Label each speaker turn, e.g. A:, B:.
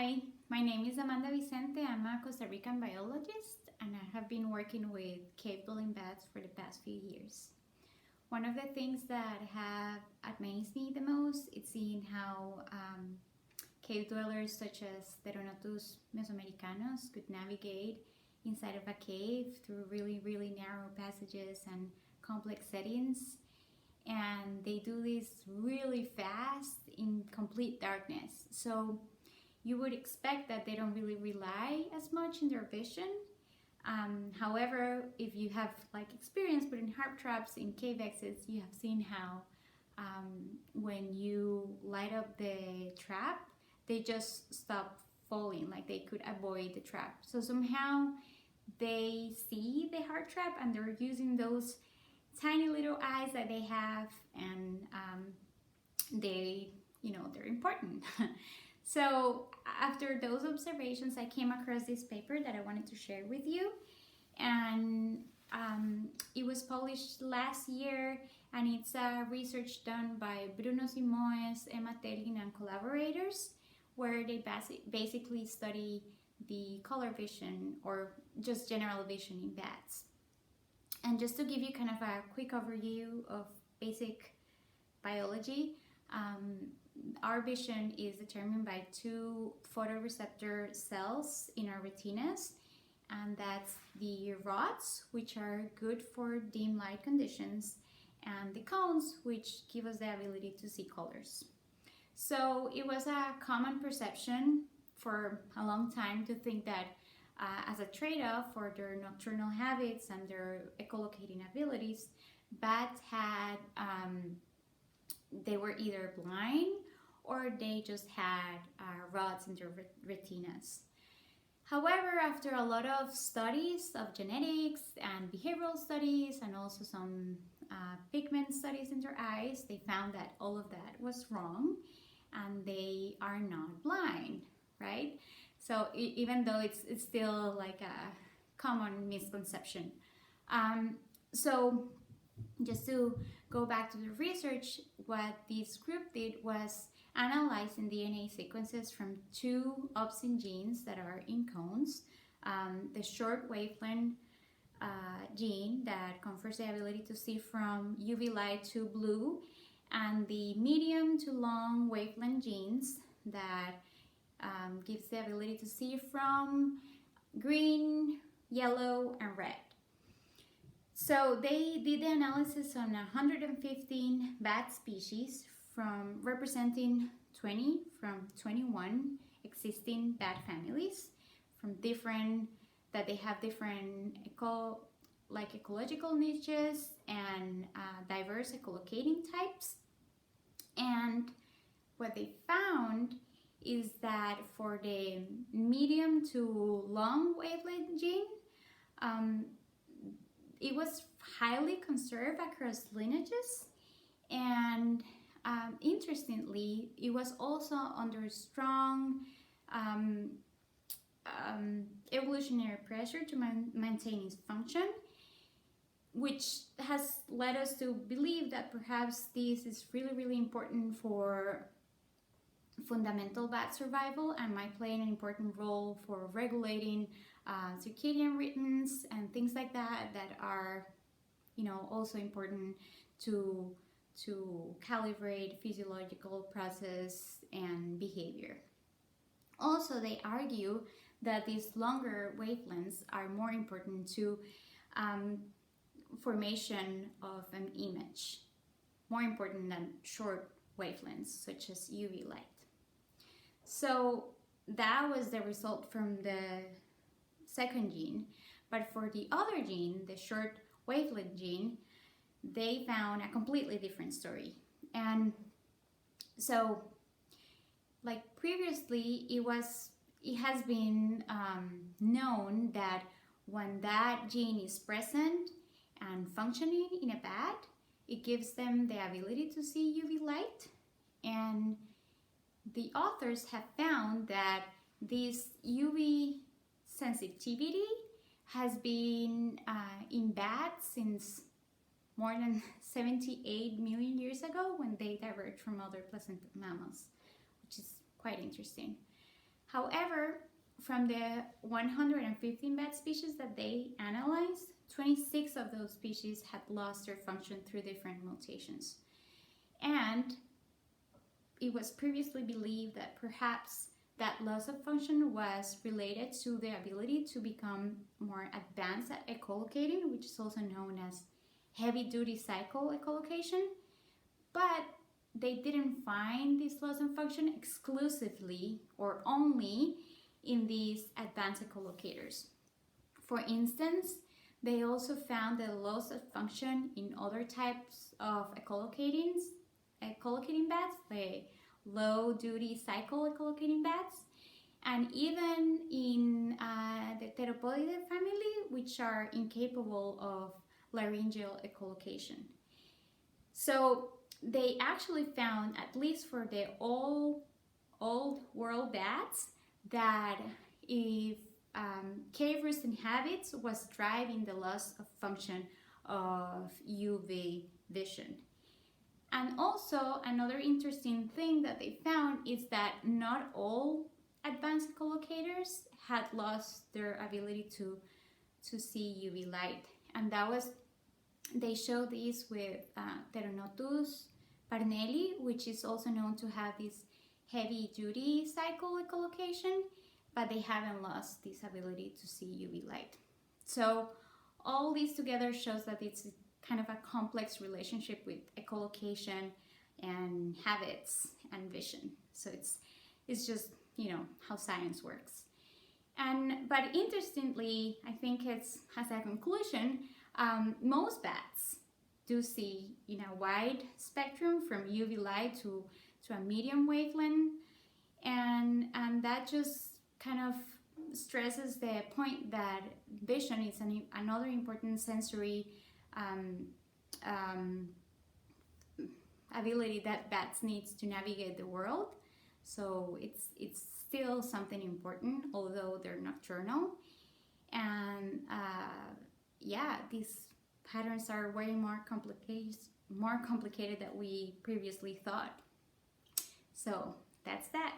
A: Hi, my name is Vicente. I'm a Costa Rican biologist and I have been working with cave-dwelling bats for the past few years. One of the things that have amazed me the most is seeing how cave dwellers such as Pteronotus mesoamericanus could navigate inside of a cave through really narrow passages and complex settings, and they do this really fast in complete darkness. So you would expect that they don't really rely as much in their vision. However, if you have experience putting harp traps in cave exits, you have seen how when you light up the trap, they just stop falling, like they could avoid the trap. So somehow they see the heart trap and they're using those tiny little eyes that they have, and they're important. So after those observations, I came across this paper that I wanted to share with you, and it was published last year, and it's research done by Bruno Simoes, Emma Telgin, and collaborators, where they basically study the color vision or just general vision in bats. And just to give you kind of a quick overview of basic biology, our vision is determined by two photoreceptor cells in our retinas, and that's the rods, which are good for dim light conditions, and the cones, which give us the ability to see colors. So it was a common perception for a long time to think that as a trade-off for their nocturnal habits and their echolocating abilities, bats had they were either blind or they just had rods in their retinas. However, after a lot of studies of genetics and behavioral studies and also some pigment studies in their eyes, they found that all of that was wrong and they are not blind, right? So even though it's still like a common misconception. So just to go back to the research, what this group did was analyzing DNA sequences from two opsin genes that are in cones. The short wavelength gene that confers the ability to see from UV light to blue, and the medium to long wavelength genes that gives the ability to see from green, yellow, and red. So they did the analysis on 115 bat species representing 20 from 21 existing bat families that they have different ecological niches and diverse echolocating types. And what they found is that for the medium to long wavelength gene, it was highly conserved across lineages, and interestingly, it was also under strong evolutionary pressure to maintain its function, which has led us to believe that perhaps this is really important for fundamental bat survival and might play an important role for regulating circadian rhythms and things like that are also important to calibrate physiological process and behavior. Also, they argue that these longer wavelengths are more important to formation of an image, more important than short wavelengths such as UV light. So that was the result from the second gene, but for the other gene, the short wavelength gene, they found a completely different story. And so, like previously, it has been known that when that gene is present and functioning in a bat, it gives them the ability to see UV light. And the authors have found that this UV sensitivity has been in bats since more than 78 million years ago, when they diverged from other placenta mammals, which is quite interesting. However, from the 115 bat species that they analyzed, 26 of those species had lost their function through different mutations. And it was previously believed that perhaps that loss of function was related to the ability to become more advanced at echolocating, which is also known as heavy-duty cycle echolocation. But they didn't find this loss of function exclusively or only in these advanced echolocators. For instance, they also found the loss of function in other types of ecolocating bats, the low-duty cycle echolocating bats, and even in the Theropodidae family, which are incapable of laryngeal echolocation. So they actually found, at least for the old world bats, that if cave roosting habits was driving the loss of function of UV vision. And also another interesting thing that they found is that not all advanced ecolocators had lost their ability to see UV light, and that was, they showed this with Pteronotus parnelli, which is also known to have this heavy-duty cycle echolocation, but they haven't lost this ability to see UV light. So all these together shows that it's kind of a complex relationship with echolocation and habits and vision. So it's just, you know, how science works. But interestingly, I think it's, as a conclusion, most bats do see, you know, wide spectrum from UV light to a medium wavelength, and that just kind of stresses the point that vision is another important sensory ability that bats needs to navigate the world. So it's still something important, although they're nocturnal. And yeah, these patterns are way more complicated than we previously thought. So that's that.